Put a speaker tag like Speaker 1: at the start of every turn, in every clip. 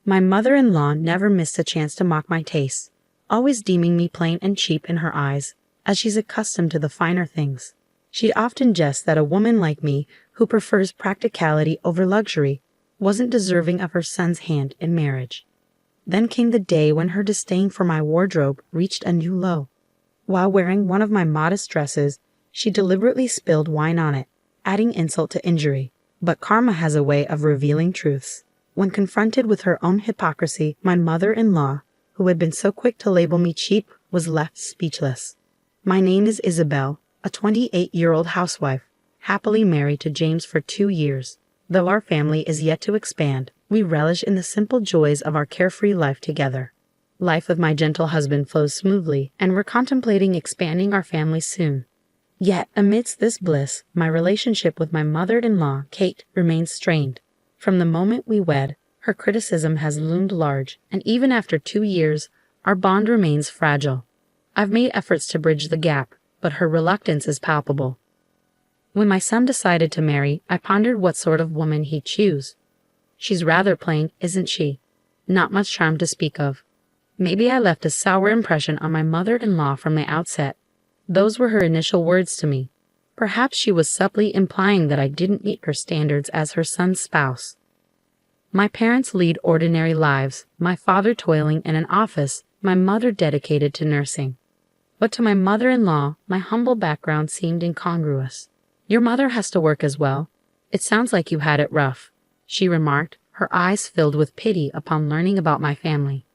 Speaker 1: My mother-in-law never missed a chance to mock my tastes, always deeming me plain and cheap in her eyes, as she's accustomed to the finer things. She'd often jest that a woman like me, who prefers practicality over luxury, wasn't deserving of her son's hand in marriage. Then came the day when her disdain for my wardrobe reached a new low. While wearing one of my modest dresses, she deliberately spilled wine on it, adding insult to injury. But karma has a way of revealing truths. When confronted with her own hypocrisy, my mother-in-law, who had been so quick to label me cheap, was left speechless. My name is Isabel, a 28-year-old housewife, happily married to James for 2 years. Though our family is yet to expand, we relish in the simple joys of our carefree life together. Life with my gentle husband flows smoothly, and we're contemplating expanding our family soon. Yet, amidst this bliss, my relationship with my mother-in-law, Kate, remains strained. From the moment we wed, her criticism has loomed large, and even after 2 years, our bond remains fragile. I've made efforts to bridge the gap, but her reluctance is palpable. When my son decided to marry, I pondered what sort of woman he'd choose. She's rather plain, isn't she? Not much charm to speak of. Maybe I left a sour impression on my mother-in-law from the outset. Those were her initial words to me. Perhaps she was subtly implying that I didn't meet her standards as her son's spouse. My parents lead ordinary lives, my father toiling in an office, my mother dedicated to nursing. But to my mother-in-law, my humble background seemed incongruous. "Your mother has to work as well. It sounds like you had it rough," she remarked, her eyes filled with pity upon learning about my family.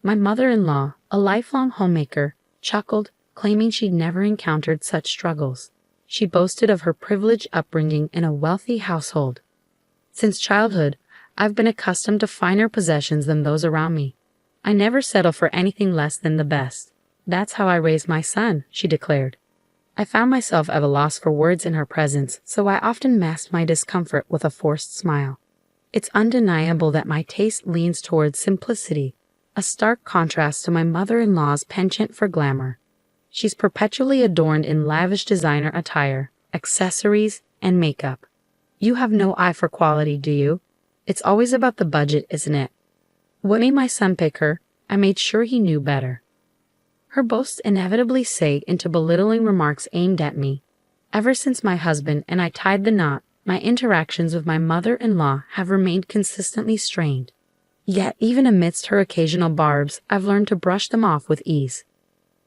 Speaker 1: My mother-in-law, a lifelong homemaker, chuckled, claiming she'd never encountered such struggles. She boasted of her privileged upbringing in a wealthy household. "Since childhood, I've been accustomed to finer possessions than those around me. I never settle for anything less than the best. That's how I raised my son," she declared. I found myself at a loss for words in her presence, so I often masked my discomfort with a forced smile. It's undeniable that my taste leans towards simplicity, a stark contrast to my mother-in-law's penchant for glamour. She's perpetually adorned in lavish designer attire, accessories, and makeup. You have no eye for quality, do you? It's always about the budget, isn't it? What made my son pick her? I made sure he knew better. Her boasts inevitably sag into belittling remarks aimed at me. Ever since my husband and I tied the knot, my interactions with my mother-in-law have remained consistently strained. Yet, even amidst her occasional barbs, I've learned to brush them off with ease.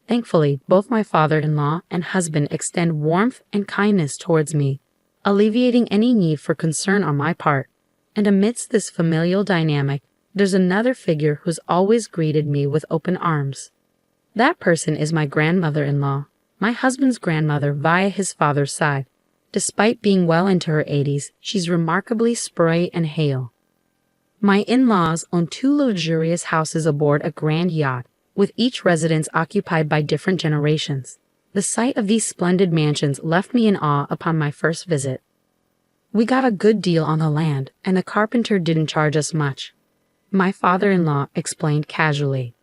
Speaker 1: Thankfully, both my father-in-law and husband extend warmth and kindness towards me, alleviating any need for concern on my part. And amidst this familial dynamic, there's another figure who's always greeted me with open arms. That person is my grandmother-in-law, my husband's grandmother via his father's side. Despite being well into her 80s, she's remarkably spry and hale. My in-laws own 2 luxurious houses aboard a grand yacht, with each residence occupied by different generations. The sight of these splendid mansions left me in awe upon my first visit. We got a good deal on the land, and the carpenter didn't charge us much, my father-in-law explained casually.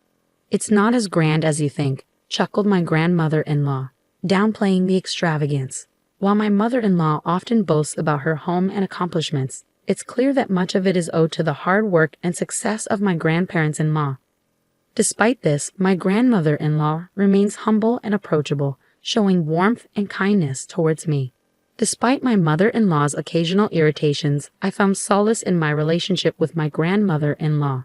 Speaker 1: "It's not as grand as you think," chuckled my grandmother-in-law, downplaying the extravagance. While my mother-in-law often boasts about her home and accomplishments, it's clear that much of it is owed to the hard work and success of my grandparents-in-law. Despite this, my grandmother-in-law remains humble and approachable, showing warmth and kindness towards me. Despite my mother-in-law's occasional irritations, I found solace in my relationship with my grandmother-in-law.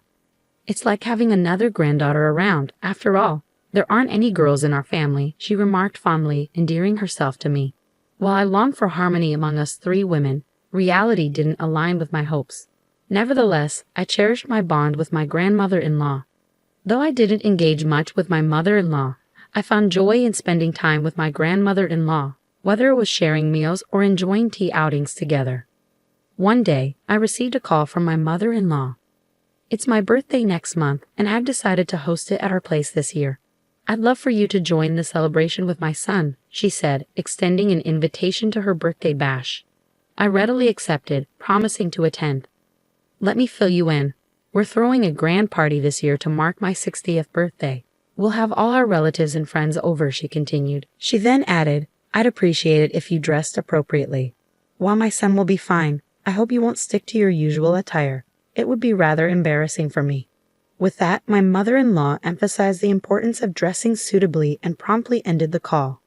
Speaker 1: "It's like having another granddaughter around. After all, there aren't any girls in our family," she remarked fondly, endearing herself to me. While I longed for harmony among us 3 women, reality didn't align with my hopes. Nevertheless, I cherished my bond with my grandmother-in-law. Though I didn't engage much with my mother-in-law, I found joy in spending time with my grandmother-in-law, whether it was sharing meals or enjoying tea outings together. One day, I received a call from my mother-in-law. "It's my birthday next month, and I've decided to host it at our place this year. I'd love for you to join the celebration with my son," she said, extending an invitation to her birthday bash. I readily accepted, promising to attend. "Let me fill you in. We're throwing a grand party this year to mark my 60th birthday. We'll have all our relatives and friends over," she continued. She then added, "I'd appreciate it if you dressed appropriately. While my son will be fine, I hope you won't stick to your usual attire. It would be rather embarrassing for me. With that, my mother-in-law emphasized the importance of dressing suitably and promptly ended the call.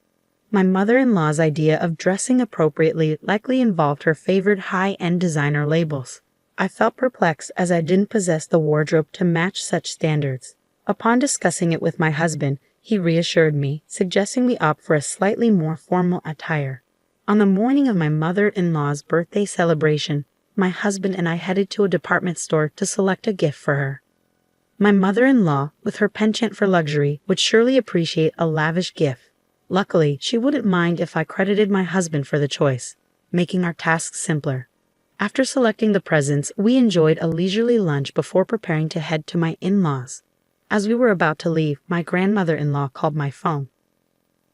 Speaker 1: My mother-in-law's idea of dressing appropriately likely involved her favorite high-end designer labels. I felt perplexed as I didn't possess the wardrobe to match such standards. Upon discussing it with my husband, he reassured me, suggesting we opt for a slightly more formal attire. On the morning of my mother-in-law's birthday celebration, my husband and I headed to a department store to select a gift for her. My mother-in-law, with her penchant for luxury, would surely appreciate a lavish gift. Luckily, she wouldn't mind if I credited my husband for the choice, making our tasks simpler. After selecting the presents, we enjoyed a leisurely lunch before preparing to head to my in-laws. As we were about to leave, my grandmother-in-law called my phone.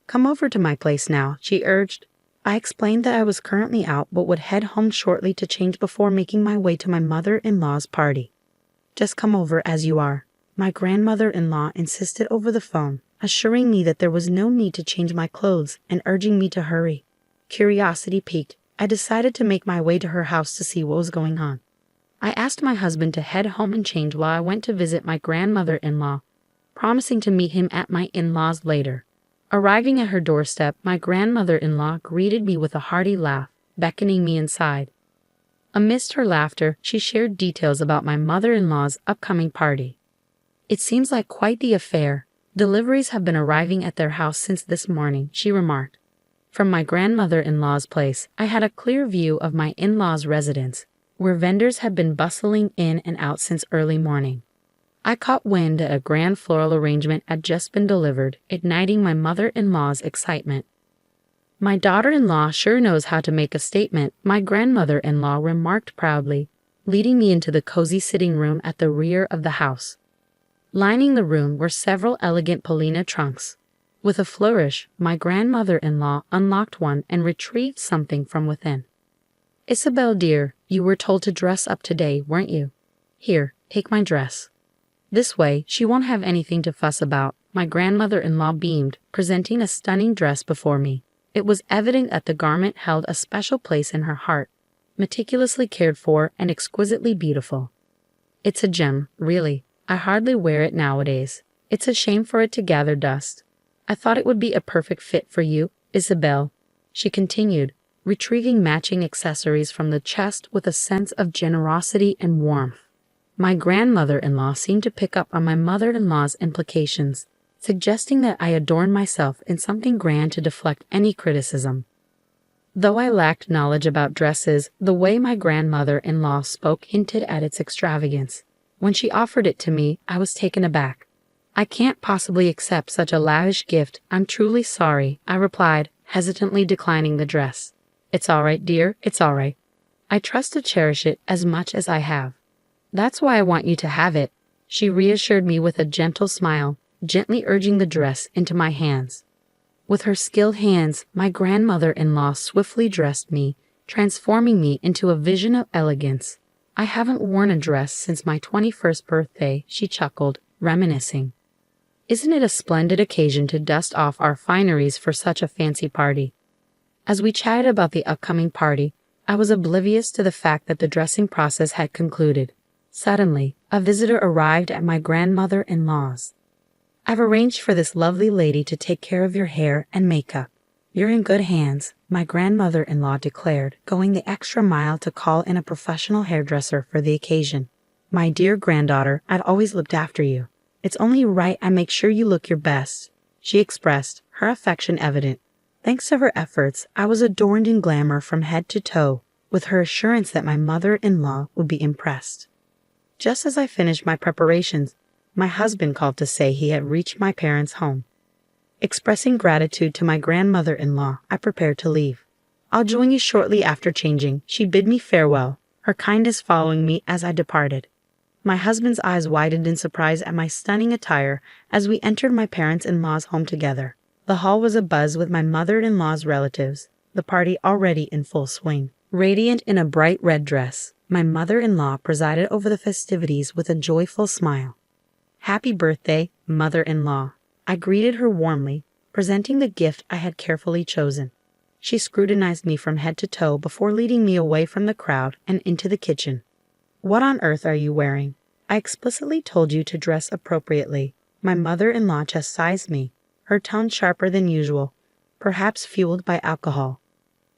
Speaker 1: "Come over to my place now," she urged. I explained that I was currently out but would head home shortly to change before making my way to my mother-in-law's party. "Just come over as you are," my grandmother-in-law insisted over the phone, assuring me that there was no need to change my clothes and urging me to hurry. Curiosity piqued, I decided to make my way to her house to see what was going on. I asked my husband to head home and change while I went to visit my grandmother-in-law, promising to meet him at my in-laws later. Arriving at her doorstep, my grandmother-in-law greeted me with a hearty laugh, beckoning me inside. Amidst her laughter, she shared details about my mother-in-law's upcoming party. "It seems like quite the affair. Deliveries have been arriving at their house since this morning," she remarked. From my grandmother-in-law's place, I had a clear view of my in-laws' residence, where vendors had been bustling in and out since early morning. I caught wind that a grand floral arrangement had just been delivered, igniting my mother-in-law's excitement. "My daughter-in-law sure knows how to make a statement," my grandmother-in-law remarked proudly, leading me into the cozy sitting room at the rear of the house. Lining the room were several elegant Polina trunks. With a flourish, my grandmother-in-law unlocked one and retrieved something from within. "Isabel, dear, you were told to dress up today, weren't you? Here, take my dress. This way, she won't have anything to fuss about," my grandmother-in-law beamed, presenting a stunning dress before me. It was evident that the garment held a special place in her heart, meticulously cared for and exquisitely beautiful. "It's a gem, really. I hardly wear it nowadays. It's a shame for it to gather dust. I thought it would be a perfect fit for you, Isabel," she continued, retrieving matching accessories from the chest with a sense of generosity and warmth. My grandmother-in-law seemed to pick up on my mother-in-law's implications, suggesting that I adorn myself in something grand to deflect any criticism. Though I lacked knowledge about dresses, the way my grandmother-in-law spoke hinted at its extravagance. When she offered it to me, I was taken aback. "I can't possibly accept such a lavish gift. I'm truly sorry," I replied, hesitantly declining the dress. "It's all right, dear, it's all right. I trust to cherish it as much as I have. That's why I want you to have it," she reassured me with a gentle smile, gently urging the dress into my hands. With her skilled hands, my grandmother-in-law swiftly dressed me, transforming me into a vision of elegance. "I haven't worn a dress since my 21st birthday," she chuckled, reminiscing. "Isn't it a splendid occasion to dust off our fineries for such a fancy party?" As we chatted about the upcoming party, I was oblivious to the fact that the dressing process had concluded. Suddenly, a visitor arrived at my grandmother-in-law's. "I've arranged for this lovely lady to take care of your hair and makeup. You're in good hands," my grandmother-in-law declared, going the extra mile to call in a professional hairdresser for the occasion. "My dear granddaughter, I've always looked after you. It's only right I make sure you look your best," she expressed, her affection evident. Thanks to her efforts, I was adorned in glamour from head to toe, with her assurance that my mother-in-law would be impressed. Just as I finished my preparations, my husband called to say he had reached my parents' home. Expressing gratitude to my grandmother-in-law, I prepared to leave. "I'll join you shortly after changing," she bid me farewell, her kindness following me as I departed. My husband's eyes widened in surprise at my stunning attire as we entered my parents-in-law's home together. The hall was abuzz with my mother-in-law's relatives, the party already in full swing. Radiant in a bright red dress, my mother-in-law presided over the festivities with a joyful smile. "Happy birthday, mother-in-law." I greeted her warmly, presenting the gift I had carefully chosen. She scrutinized me from head to toe before leading me away from the crowd and into the kitchen. What on earth are you wearing? I explicitly told you to dress appropriately. My mother-in-law chastised me, her tone sharper than usual, perhaps fueled by alcohol.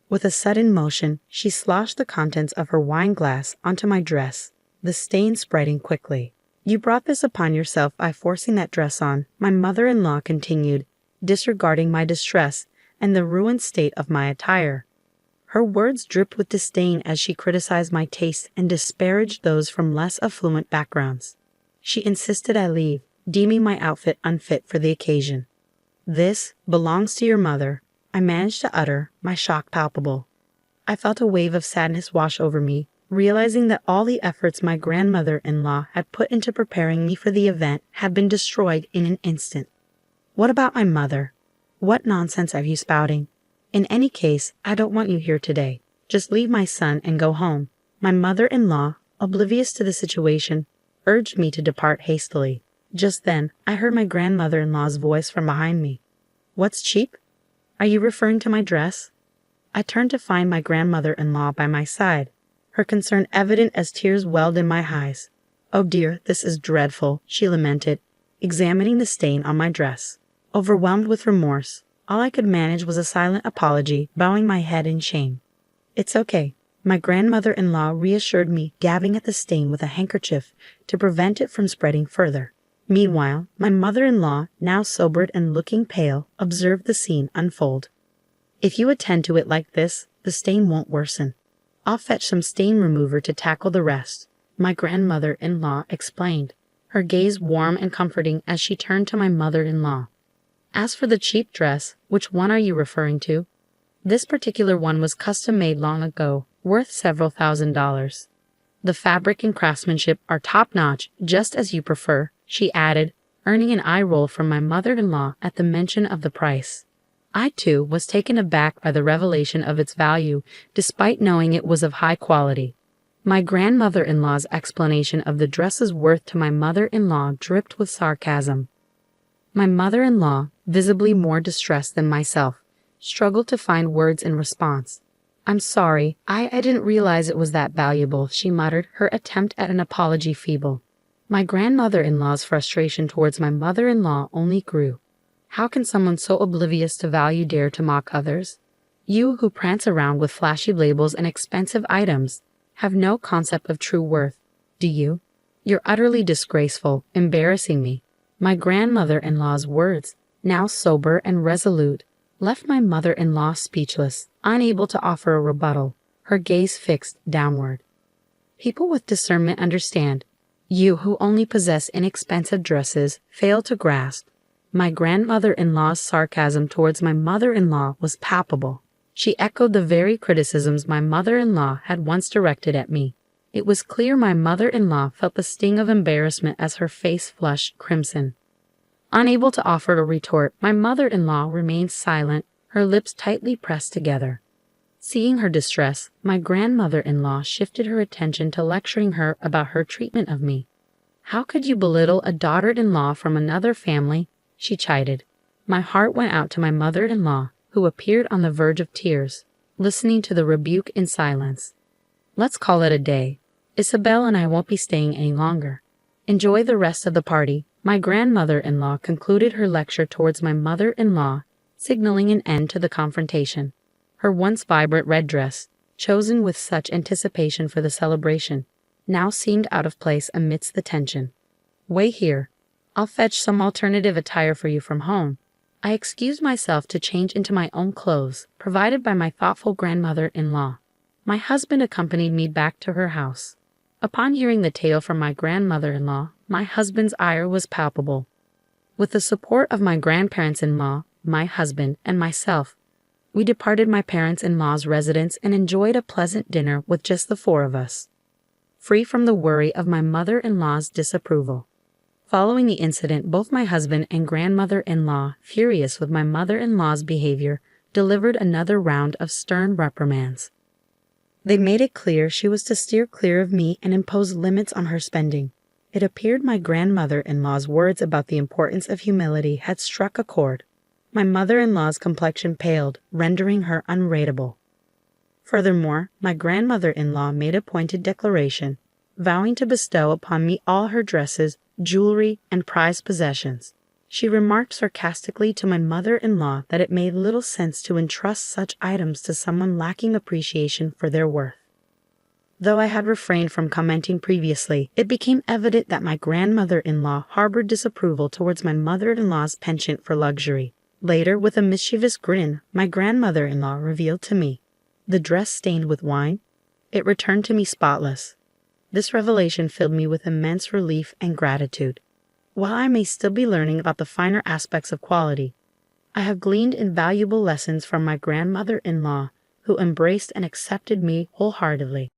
Speaker 1: With a sudden motion, she sloshed the contents of her wine glass onto my dress, the stain spreading quickly. You brought this upon yourself by forcing that dress on, my mother-in-law continued, disregarding my distress and the ruined state of my attire. Her words dripped with disdain as she criticized my taste and disparaged those from less affluent backgrounds. She insisted I leave, deeming my outfit unfit for the occasion. "This belongs to your mother," I managed to utter, my shock palpable. I felt a wave of sadness wash over me, realizing that all the efforts my grandmother-in-law had put into preparing me for the event had been destroyed in an instant. What about my mother? What nonsense are you spouting? In any case, I don't want you here today. Just leave my son and go home. My mother-in-law, oblivious to the situation, urged me to depart hastily. Just then, I heard my grandmother-in-law's voice from behind me. "What's cheap? Are you referring to my dress?" I turned to find my grandmother-in-law by my side, her concern evident as tears welled in my eyes. "Oh dear, this is dreadful," she lamented, examining the stain on my dress. Overwhelmed with remorse, all I could manage was a silent apology, bowing my head in shame. "It's okay," my grandmother-in-law reassured me, dabbing at the stain with a handkerchief to prevent it from spreading further. Meanwhile, my mother-in-law, now sobered and looking pale, observed the scene unfold. "If you attend to it like this, the stain won't worsen. I'll fetch some stain remover to tackle the rest," my grandmother-in-law explained, her gaze warm and comforting as she turned to my mother-in-law. "As for the cheap dress, which one are you referring to?" "This particular one was custom-made long ago, worth several $1,000s. The fabric and craftsmanship are top-notch, just as you prefer," she added, earning an eye roll from my mother-in-law at the mention of the price. I, too, was taken aback by the revelation of its value, despite knowing it was of high quality. My grandmother-in-law's explanation of the dress's worth to my mother-in-law dripped with sarcasm. My mother-in-law, visibly more distressed than myself, struggled to find words in response. "I'm sorry, I didn't realize it was that valuable," she muttered, her attempt at an apology feeble. My grandmother-in-law's frustration towards my mother-in-law only grew. How can someone so oblivious to value dare to mock others? You who prance around with flashy labels and expensive items have no concept of true worth, do you? You're utterly disgraceful, embarrassing me. My grandmother-in-law's words, now sober and resolute, left my mother-in-law speechless, unable to offer a rebuttal, her gaze fixed downward. People with discernment understand. You who only possess inexpensive dresses fail to grasp. My grandmother-in-law's sarcasm towards my mother-in-law was palpable. She echoed the very criticisms my mother-in-law had once directed at me. It was clear my mother-in-law felt the sting of embarrassment as her face flushed crimson. Unable to offer a retort, my mother-in-law remained silent, her lips tightly pressed together. Seeing her distress, my grandmother-in-law shifted her attention to lecturing her about her treatment of me. "How could you belittle a daughter-in-law from another family?" she chided. My heart went out to my mother-in-law, who appeared on the verge of tears, listening to the rebuke in silence. "Let's call it a day. Isabel and I won't be staying any longer. Enjoy the rest of the party." My grandmother-in-law concluded her lecture towards my mother-in-law, signaling an end to the confrontation. Her once vibrant red dress, chosen with such anticipation for the celebration, now seemed out of place amidst the tension. "Wait here. I'll fetch some alternative attire for you from home." I excused myself to change into my own clothes, provided by my thoughtful grandmother-in-law. My husband accompanied me back to her house. Upon hearing the tale from my grandmother-in-law, my husband's ire was palpable. With the support of my grandparents-in-law, my husband, and myself, we departed my parents-in-law's residence and enjoyed a pleasant dinner with just the four of us, free from the worry of my mother-in-law's disapproval. Following the incident, both my husband and grandmother-in-law, furious with my mother-in-law's behavior, delivered another round of stern reprimands. They made it clear she was to steer clear of me and impose limits on her spending. It appeared my grandmother-in-law's words about the importance of humility had struck a chord. My mother-in-law's complexion paled, rendering her unrateable. Furthermore, my grandmother-in-law made a pointed declaration. vowing to bestow upon me all her dresses, jewelry, and prized possessions. She remarked sarcastically to my mother-in-law that it made little sense to entrust such items to someone lacking appreciation for their worth. Though I had refrained from commenting previously, it became evident that my grandmother-in-law harbored disapproval towards my mother-in-law's penchant for luxury. Later, with a mischievous grin, my grandmother-in-law revealed to me the dress stained with wine. It returned to me spotless. This revelation filled me with immense relief and gratitude. While I may still be learning about the finer aspects of quality, I have gleaned invaluable lessons from my grandmother-in-law, who embraced and accepted me wholeheartedly.